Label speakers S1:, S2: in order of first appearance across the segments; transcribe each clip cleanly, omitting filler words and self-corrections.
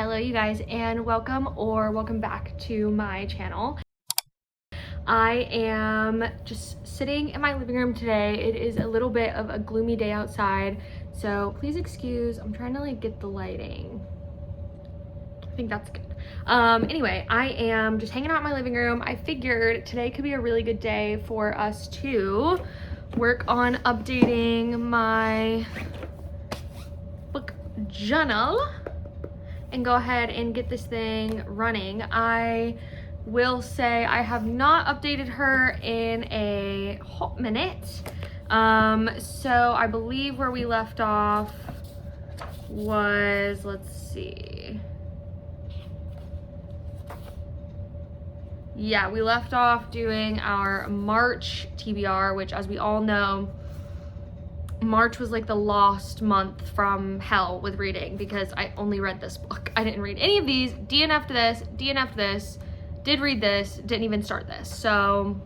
S1: Hello you guys, and welcome back to my channel. I am just sitting in my living room today. It is a little bit of a gloomy day outside, so please excuse, I'm trying to like get the lighting. I think that's good. Anyway, I am just hanging out in my living room. I figured today could be a really good day for us to work on updating my book journal and go ahead and get this thing running. I will say I have not updated her in a hot minute. So I believe where we left off was, let's see. Yeah, we left off doing our March TBR, which, as we all know, March was like the lost month from hell with reading because I only read this book. I didn't read any of these, DNF'd this, DNF'd this, did read this, didn't even start this. So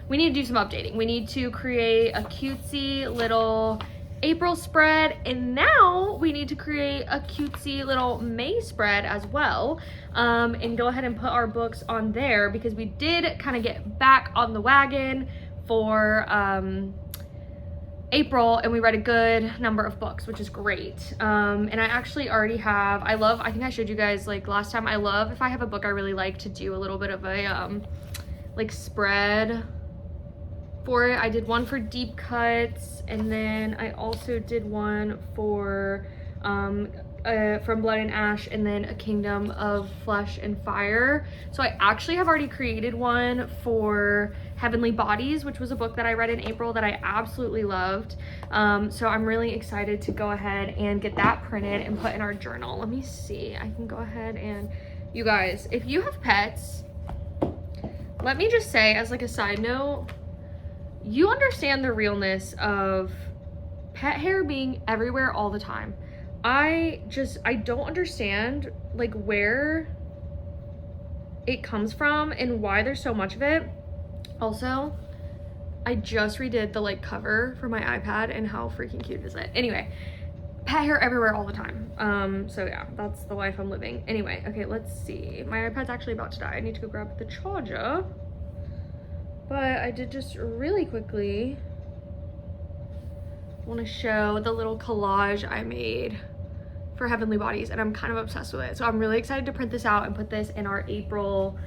S1: we need to do some updating. We need to create a cutesy little April spread, and now we need to create a cutesy little May spread as well, and go ahead and put our books on there because we did kind of get back on the wagon for April, and we read a good number of books, which is great. And I actually already have, I think I showed you guys like last time, I love if I have a book I really like to do a little bit of a like spread for it. I did one for Deep Cuts, and then I also did one for From Blood and Ash, and then A Kingdom of Flesh and Fire. So I actually have already created one for Heavenly Bodies, which was a book that I read in April that I absolutely loved. So I'm really excited to go ahead and get that printed and put in our journal. Let me see, I can go ahead and, you guys, if you have pets, let me just say as like a side note, you understand the realness of pet hair being everywhere all the time. I don't understand like where it comes from and why there's so much of it. Also, I just redid the like cover for my iPad, and how freaking cute is it? Anyway, pet hair everywhere all the time. So yeah, that's the life I'm living. Anyway, okay, let's see. My iPad's actually about to die. I need to go grab the charger. But I did just really quickly want to show the little collage I made for Heavenly Bodies, and I'm kind of obsessed with it. So I'm really excited to print this out and put this in our April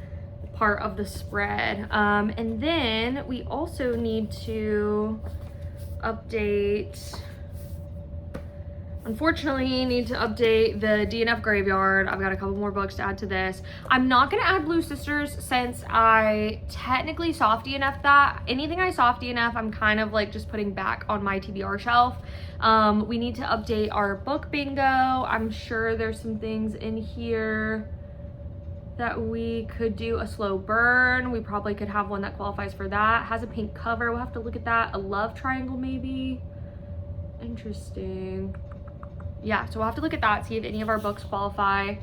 S1: part of the spread. And then we also need to update, unfortunately, need to update the DNF graveyard. I've got a couple more books to add to this. I'm not gonna add Blue Sisters since I technically soft DNF'd that. Anything I soft DNF, I'm kind of like just putting back on my TBR shelf. We need to update our book bingo. I'm sure there's some things in here that we could do a slow burn. We probably could have one that qualifies for that. Has a pink cover, we'll have to look at that. A love triangle maybe. Interesting. Yeah, so we'll have to look at that, see if any of our books qualify.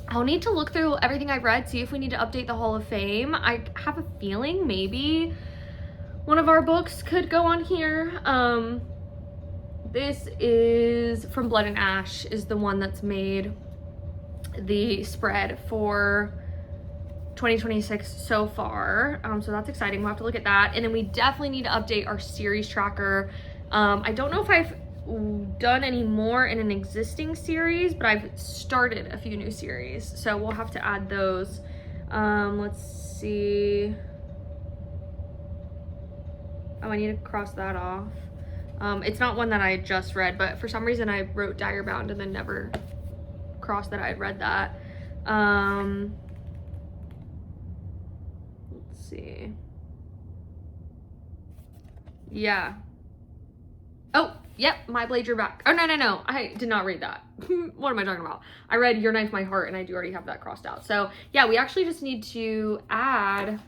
S1: I'll need to look through everything I've read, see if we need to update the Hall of Fame. I have a feeling maybe one of our books could go on here. This is From Blood and Ash, is the one that's made the spread for 2026 so far. So that's exciting, we'll have to look at that. And then we definitely need to update our series tracker. I don't know if I've done any more in an existing series, but I've started a few new series, so we'll have to add those. Let's see. Oh, I need to cross that off. It's not one that I just read, but for some reason I wrote Dire Bound and then never crossed that I had read that. Let's see. Yeah. Oh, yep, My Blade Your Back. Oh, no, I did not read that. What am I talking about? I read Your Knife, My Heart, and I do already have that crossed out. So yeah, we actually just need to add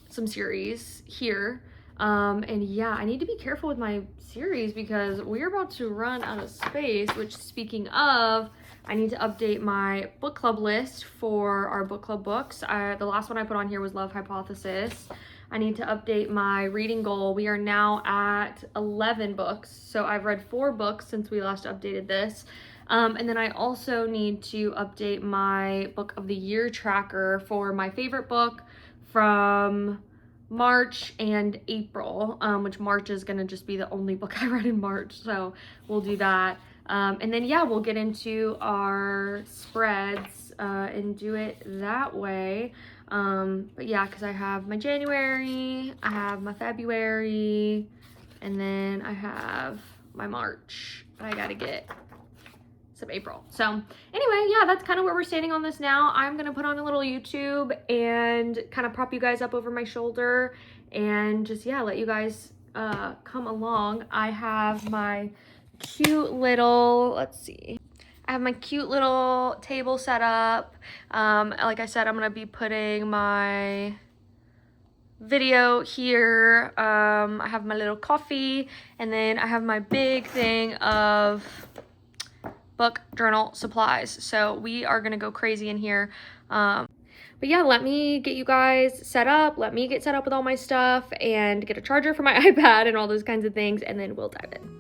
S1: some series here. And yeah, I need to be careful with my series because we're about to run out of space, which, speaking of, I need to update my book club list for our book club books. The last one I put on here was Love Hypothesis. I need to update my reading goal. We are now at 11 books. So I've read 4 books since we last updated this. And then I also need to update my book of the year tracker for my favorite book from March and April, which March is gonna just be the only book I read in March, so we'll do that. And then yeah, we'll get into our spreads and do it that way. But yeah, because I have my January, I have my February, and then I have my March, and I gotta get some April. So anyway, yeah, that's kind of where we're standing on this now. I'm gonna put on a little YouTube and kind of prop you guys up over my shoulder and just, yeah, let you guys come along. I have my cute little, let's see, I have my cute little table set up. Like I said, I'm gonna be putting my video here. I have my little coffee, and then I have my big thing of book journal supplies. So we are gonna go crazy in here. But yeah, let me get you guys set up. Let me get set up with all my stuff and get a charger for my iPad and all those kinds of things, and then we'll dive in.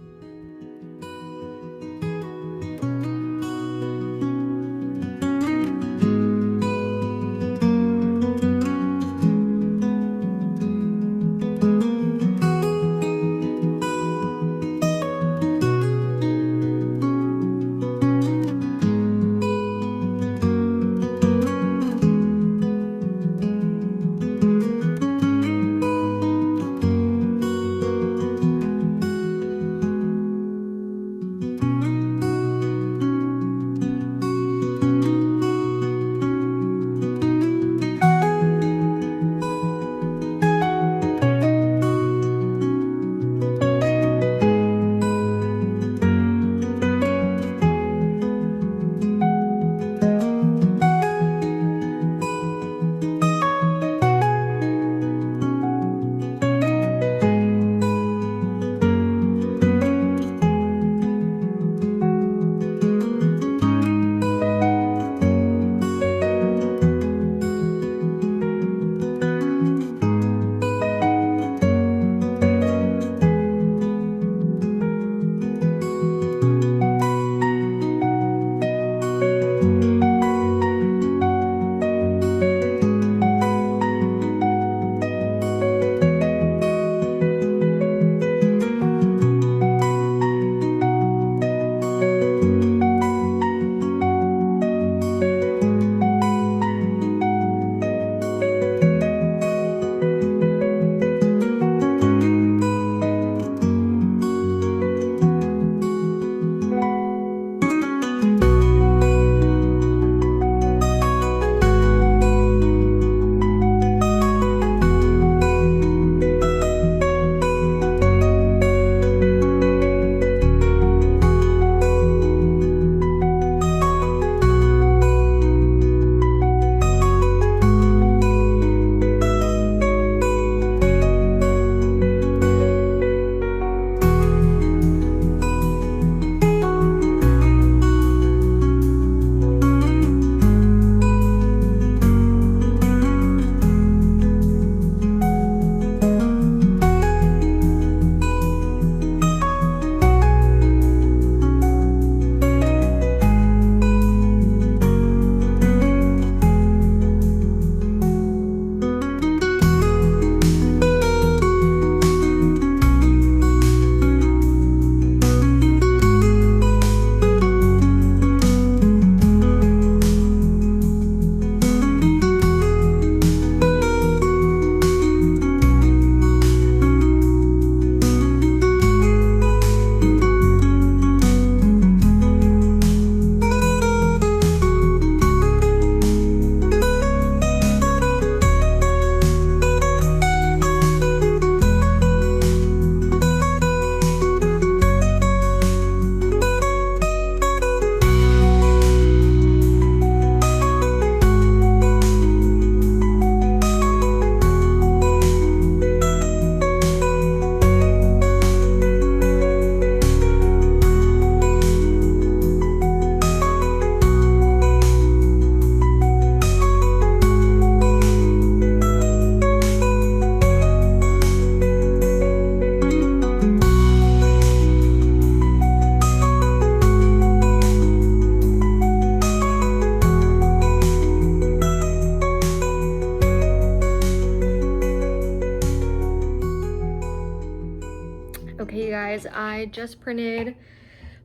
S1: guys, I just printed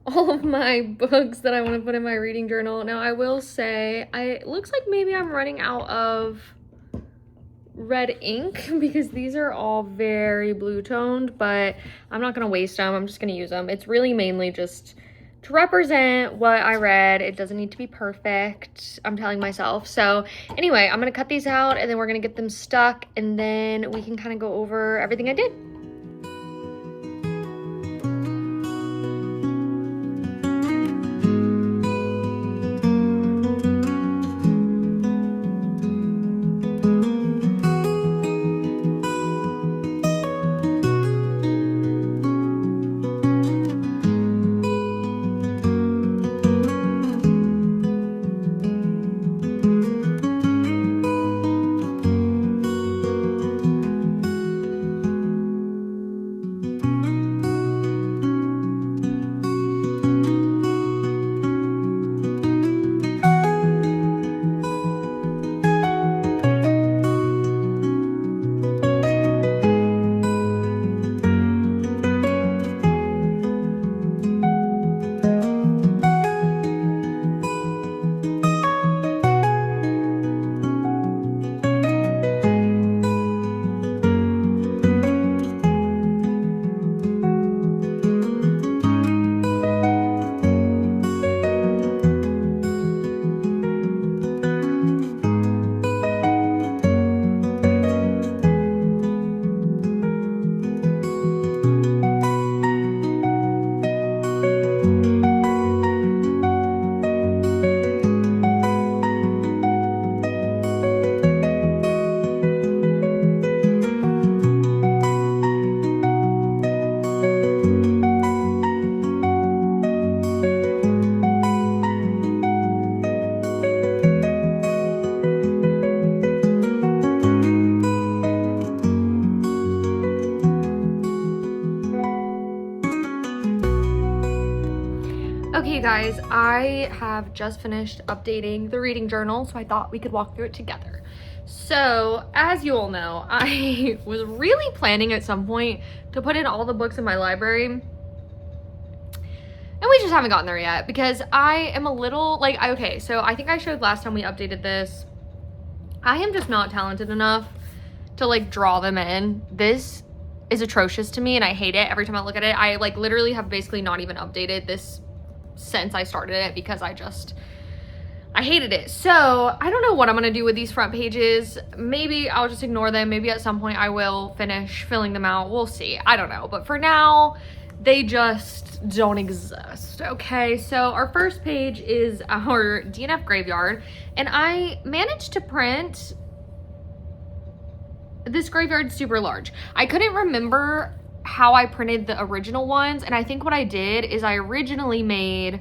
S1: all of my books that I want to put in my reading journal. Now, I will say, it looks like maybe I'm running out of red ink because these are all very blue toned, but I'm not gonna waste them. I'm just gonna use them. It's really mainly just to represent what I read. It doesn't need to be perfect, I'm telling myself. So anyway, I'm gonna cut these out and then we're gonna get them stuck and then we can kind of go over everything I did. Okay guys, I have just finished updating the reading journal, so I thought we could walk through it together. So, as you all know, I was really planning at some point to put in all the books in my library, and we just haven't gotten there yet because I am a little, like, okay, so I think I showed last time we updated this, I am just not talented enough to, like, draw them in. This is atrocious to me, and I hate it every time I look at it. I, like, literally have basically not even updated this since I started it because I hated it. So I don't know what I'm gonna do with these front pages. Maybe I'll just ignore them. Maybe at some point I will finish filling them out. We'll see. I don't know. But for now, they just don't exist. Okay, so our first page is our DNF graveyard, and I managed to print this graveyard super large. I couldn't remember how I printed the original ones, and I think what I did is I originally made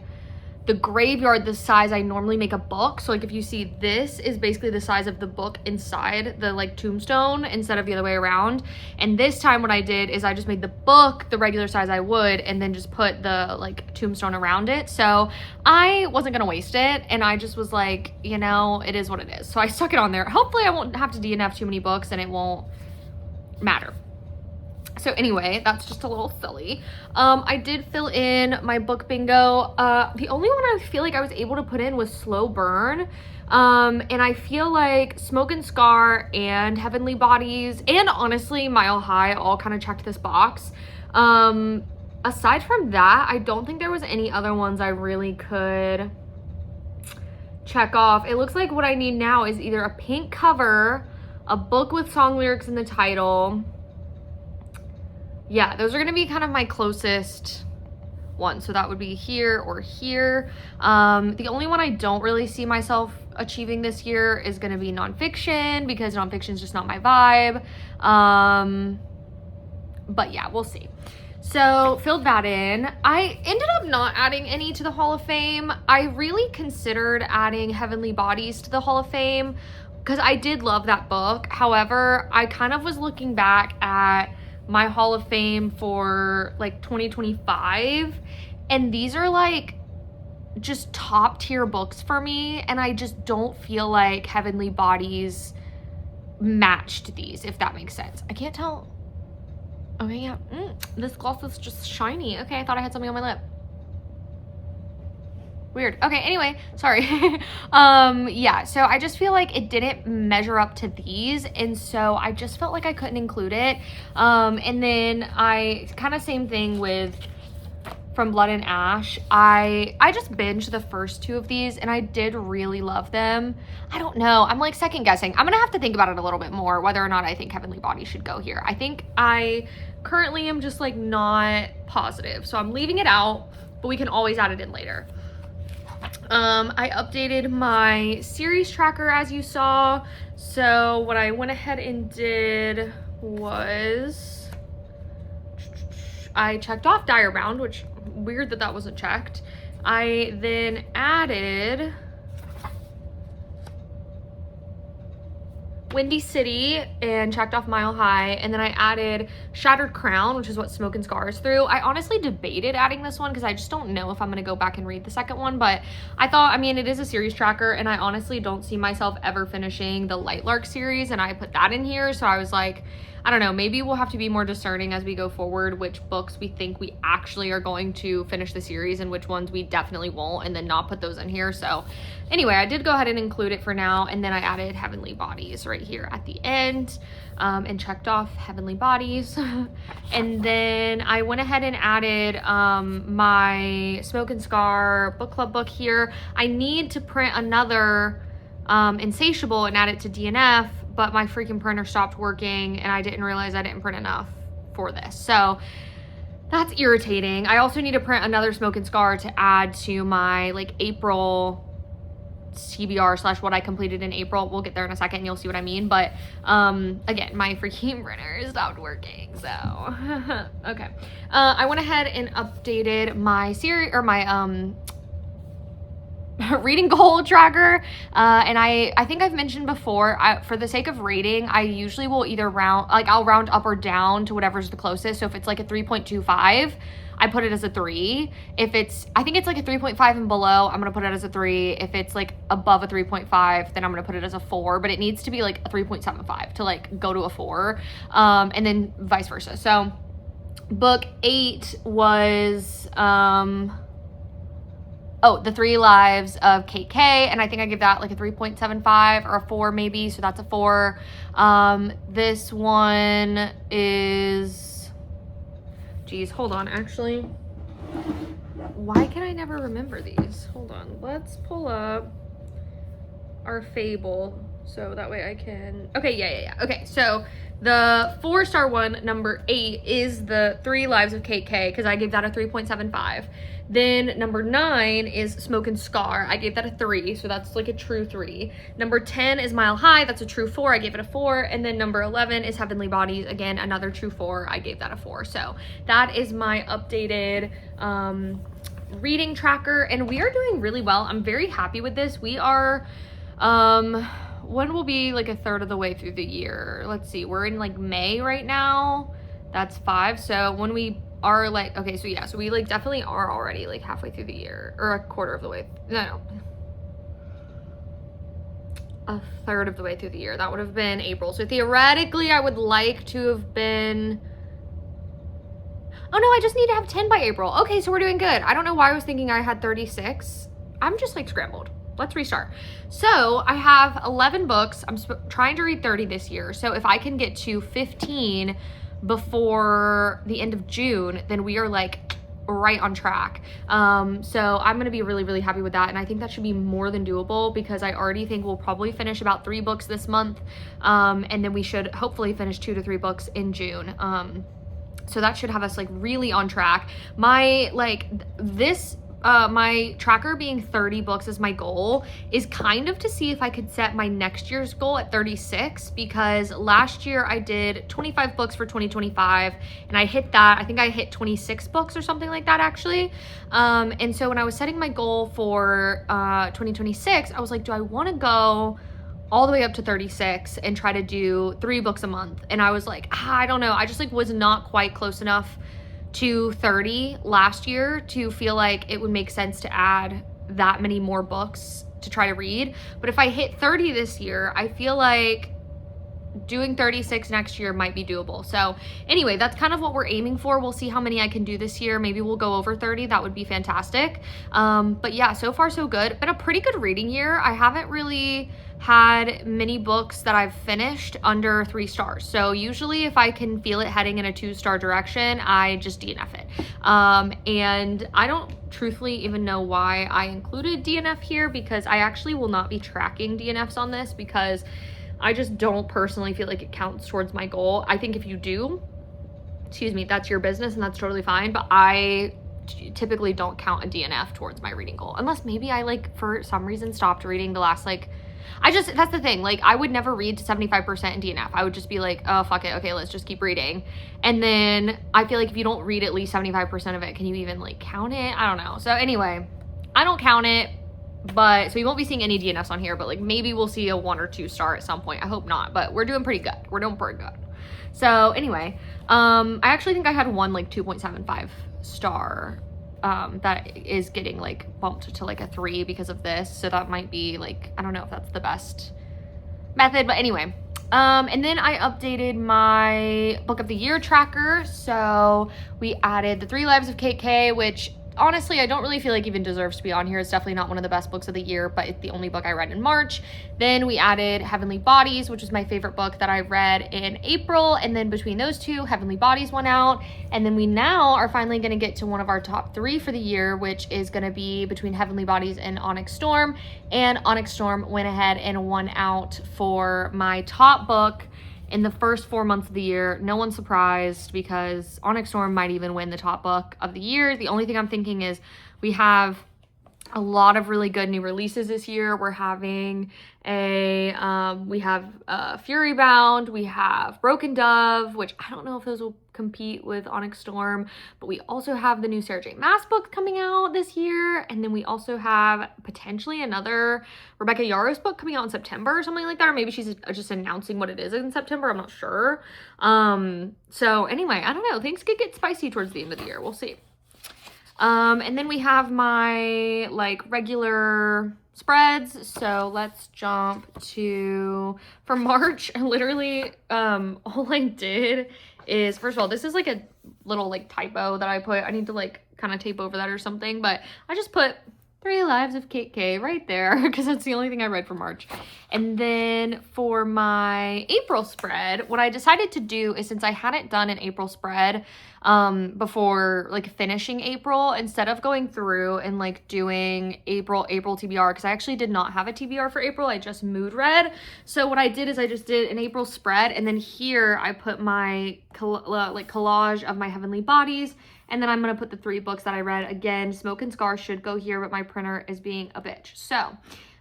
S1: the graveyard the size I normally make a book. So like if you see, this is basically the size of the book inside the like tombstone instead of the other way around. And this time what I did is I just made the book the regular size I would and then just put the like tombstone around it. So I wasn't gonna waste it, and I just was like, you know, it is what it is. So I stuck it on there. Hopefully I won't have to DNF too many books and it won't matter. So anyway, that's just a little silly. I did fill in my book bingo. The only one I feel like I was able to put in was Slow Burn. And I feel like Smoke and Scar and Heavenly Bodies and honestly Mile High all kind of checked this box. Aside from that, I don't think there was any other ones I really could check off. It looks like what I need now is either a pink cover, a book with song lyrics in the title. Yeah, those are gonna be kind of my closest ones. So that would be here or here. The only one I don't really see myself achieving this year is gonna be nonfiction, because nonfiction is just not my vibe. But yeah, we'll see. So filled that in. I ended up not adding any to the Hall of Fame. I really considered adding Heavenly Bodies to the Hall of Fame because I did love that book. However, I kind of was looking back at my Hall of Fame for like 2025, and these are like just top tier books for me, and I just don't feel like Heavenly Bodies matched these, if that makes sense. I can't tell. Okay, yeah. This gloss is just shiny. Okay, I thought I had something on my lip. Weird. Okay, anyway, sorry. Yeah, so I just feel like it didn't measure up to these, and so I just felt like I couldn't include it. And then I kind of same thing with From Blood and Ash. I just binged the first 2 of these, and I did really love them. I don't know. I'm like second guessing. I'm gonna have to think about it a little bit more, whether or not I think Heavenly Body should go here. I think I currently am just like not positive, so I'm leaving it out, but we can always add it in later. I updated my series tracker, as you saw. So what I went ahead and did was I checked off Dire Bound, which weird that that wasn't checked. I then added Windy City and checked off Mile High, and then I added Shattered Crown, which is what Smoke and Scars through. I honestly debated adding this one because I just don't know if I'm gonna go back and read the second one, but I thought, I mean, it is a series tracker, and I honestly don't see myself ever finishing the Lightlark series, and I put that in here, so I was like, I don't know, maybe we'll have to be more discerning as we go forward which books we think we actually are going to finish the series and which ones we definitely won't, and then not put those in here. So anyway, I did go ahead and include it for now, and then I added Heavenly Bodies right here at the end, and checked off Heavenly Bodies. And then I went ahead and added my Smoke and Scar book club book here. I need to print another Insatiable and add it to DNF, but my freaking printer stopped working and I didn't realize I didn't print enough for this. So that's irritating. I also need to print another Smoke and Scar to add to my like April TBR slash what I completed in April. We'll get there in a second and you'll see what I mean. But again, my freaking printer stopped working. So okay. I went ahead and updated my series or my reading goal tracker, and I think I've mentioned before, for the sake of rating, I usually will either I'll round up or down to whatever's the closest. So if it's like a 3.25, I put it as a 3. If it's, I think it's like a 3.5 and below, I'm gonna put it as a 3. If it's like above a 3.5, then I'm gonna put it as a 4, but it needs to be like a 3.75 to like go to a 4, and then vice versa. So book 8 was The 3 Lives of KK, and I think I give that like a 3.75 or a 4 maybe, so that's a 4. This one is, geez, hold on, actually. Why can I never remember these? Hold on, let's pull up our Fable, so that way I can, okay, yeah. Okay, so the 4-star one, number 8, is The 3 Lives of KK, because I gave that a 3.75. Then number 9 is Smoke and Scar. I gave that a 3, so that's like a true 3. Number 10 is Mile High. That's a true 4. I gave it a 4. And then number 11 is Heavenly Bodies. Again, another true 4. I gave that a 4. So that is my updated reading tracker, and we are doing really well. I'm very happy with this. We are, when will be like a third of the way through the year? Let's see. We're in like May right now. That's 5. So when we are like, okay, so yeah, so we like definitely are already like halfway through the year, or a quarter of the way, no, a third of the way through the year. That would have been April. So theoretically I would like to have been, oh no, I just need to have 10 by April. Okay, so we're doing good. I don't know why I was thinking I had 36. I'm just like scrambled. Let's restart. So I have 11 books. I'm trying to read 30 this year. So if I can get to 15 before the end of June, then we are like right on track. So I'm gonna be really, really happy with that, and I think that should be more than doable, because I already think we'll probably finish about 3 books this month, and then we should hopefully finish 2 to 3 books in June. So that should have us like really on track. My like this my tracker being 30 books as my goal is kind of to see if I could set my next year's goal at 36, because last year I did 25 books for 2025 and I hit that. I think I hit 26 books or something like that actually. And so when I was setting my goal for 2026, I was like, do I want to go all the way up to 36 and try to do 3 books a month? And I was like, I don't know. I just like was not quite close enough to 30 last year to feel like it would make sense to add that many more books to try to read. But if I hit 30 this year, I feel like doing 36 next year might be doable. So anyway, that's kind of what we're aiming for. We'll see how many I can do this year. Maybe we'll go over 30. That would be fantastic. But yeah, so far so good. Been a pretty good reading year. I haven't really had many books that I've finished under 3 stars. So usually if I can feel it heading in a 2-star direction, I just DNF it. And I don't truthfully even know why I included DNF here, because I actually will not be tracking DNFs on this, because I just don't personally feel like it counts towards my goal. I think if you do, excuse me, that's your business and that's totally fine, but I typically don't count a DNF towards my reading goal, unless maybe I like for some reason stopped reading the last that's the thing, like I would never read to 75% in DNF. I would just be like, oh fuck it, okay, let's just keep reading. And then I feel like if you don't read at least 75% of it, can you even like count it? I don't know. So anyway, I don't count it. But so you won't be seeing any DNFs on here, but like maybe we'll see a 1 or 2 star at some point. I hope not, but we're doing pretty good. We're doing pretty good. So anyway, I actually think I had one like 2.75 star that is getting like bumped to like a 3 because of this. So that might be like, I don't know if that's the best method, but anyway. And then I updated my book of the year tracker. So we added The 3 Lives of Kate K, which honestly, I don't really feel like even deserves to be on here. It's definitely not one of the best books of the year, but it's the only book I read in March. Then we added Heavenly Bodies, which is my favorite book that I read in April. And then between those two, Heavenly Bodies went out. And then we now are finally going to get to one of our top 3 for the year, which is going to be between Heavenly Bodies and Onyx Storm. And Onyx Storm went ahead and won out for my top book in the first 4 months of the year. No one's surprised, because Onyx Storm might even win the top book of the year. The only thing I'm thinking is we have a lot of really good new releases this year. We're having we have Fury Bound, we have Broken Dove, which I don't know if those will compete with Onyx Storm, but we also have the new Sarah J. Maas book coming out this year, and then we also have potentially another Rebecca Yarros book coming out in September or something like that, or maybe she's just announcing what it is in September, I'm not sure. So anyway, I don't know, things could get spicy towards the end of the year, we'll see. And then we have my like regular spreads. So let's jump to, for March, literally, all I did is, first of all, this is like a little like typo that I put. I need to like kind of tape over that or something, but I just put 3 Lives of Kate K right there because that's the only thing I read for March. And then for my April spread, what I decided to do is, since I hadn't done an April spread before like finishing April, instead of going through and like doing April TBR, because I actually did not have a TBR for April, I just mood read. So what I did is I just did an April spread, and then here I put my collage of my Heavenly Bodies. And then I'm going to put the 3 books that I read. Again, Smoke and Scar should go here, but my printer is being a bitch. So,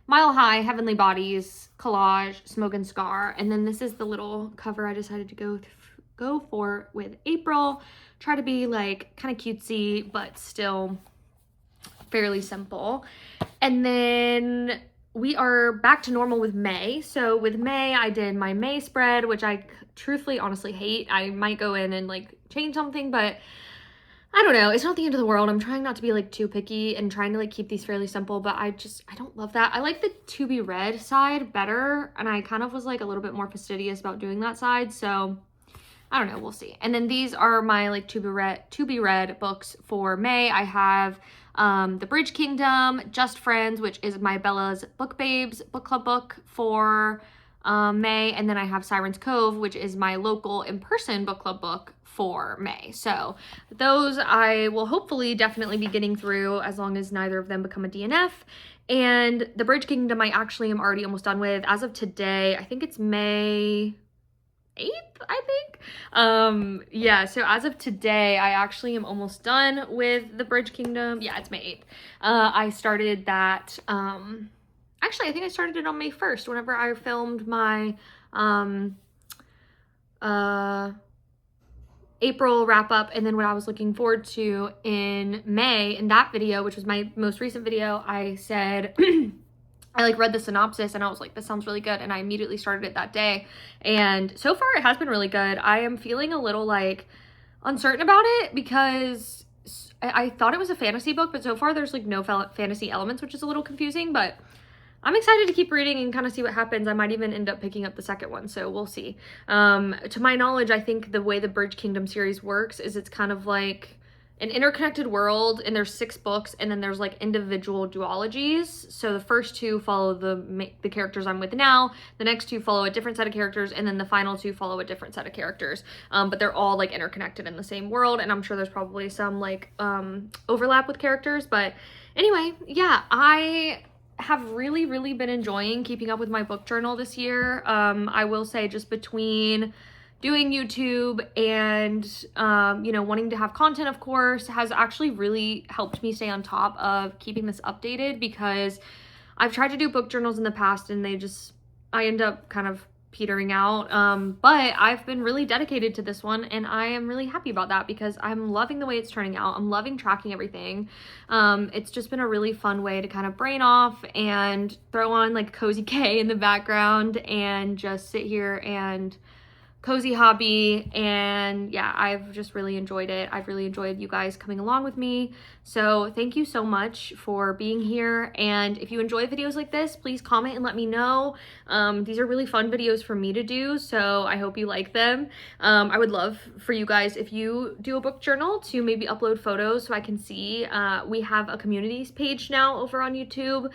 S1: Mile High, Heavenly Bodies, Collage, Smoke and Scar. And then this is the little cover I decided to go for with April. Try to be like kind of cutesy, but still fairly simple. And then we are back to normal with May. So with May, I did my May spread, which I truthfully, honestly hate. I might go in and like change something, but I don't know. It's not the end of the world. I'm trying not to be like too picky and trying to like keep these fairly simple, but I don't love that. I like the to be read side better, and I kind of was like a little bit more fastidious about doing that side. So I don't know. We'll see. And then these are my like to be read books for May. I have The Bridge Kingdom, Just Friends, which is my Bella's Book Babes book club book for May. And then I have Siren's Cove, which is my local in-person book club book for May. So those I will hopefully definitely be getting through, as long as neither of them become a DNF. And The Bridge Kingdom I actually am already almost done with. As of today, I think it's May 8th, I think. Yeah, so as of today, I actually am almost done with The Bridge Kingdom. Yeah, it's May 8th. I started that, actually, I think I started it on May 1st, whenever I filmed my, April wrap up. And then what I was looking forward to in May, in that video, which was my most recent video, I said, I like read the synopsis and I was like, this sounds really good. And I immediately started it that day. And so far it has been really good. I am feeling a little like uncertain about it, because I thought it was a fantasy book, but so far there's like no fantasy elements, which is a little confusing, but I'm excited to keep reading and kind of see what happens. I might even end up picking up the second one, so we'll see. To my knowledge, I think the way the Bridge Kingdom series works is it's kind of like an interconnected world, and there's 6 books, and then there's like individual duologies. So the first 2 follow the characters I'm with now, the next 2 follow a different set of characters, and then the final 2 follow a different set of characters. But they're all like interconnected in the same world, and I'm sure there's probably some like overlap with characters. But anyway, yeah, I have really been enjoying keeping up with my book journal this year. I will say, just between doing YouTube and, you know, wanting to have content, of course, has actually really helped me stay on top of keeping this updated, because I've tried to do book journals in the past and I end up kind of petering out. But I've been really dedicated to this one, and I am really happy about that because I'm loving the way it's turning out. I'm loving tracking everything. It's just been a really fun way to kind of brain off and throw on like Cozy K in the background and just sit here and cozy hobby. And yeah, I've just really enjoyed it. I've really enjoyed you guys coming along with me. So thank you so much for being here. And if you enjoy videos like this, please comment and let me know. These are really fun videos for me to do, so I hope you like them. I would love for you guys, if you do a book journal, to maybe upload photos so I can see. We have a communities page now over on YouTube,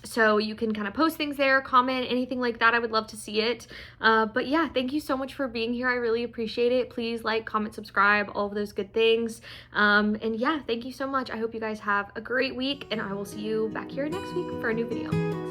S1: so you can kind of post things there, comment, anything like that. I would love to see it. But yeah, thank you so much for being here. I really appreciate it. Please like, comment, subscribe, all of those good things. And yeah, thank you so much. I hope you guys have a great week, and I will see you back here next week for a new video.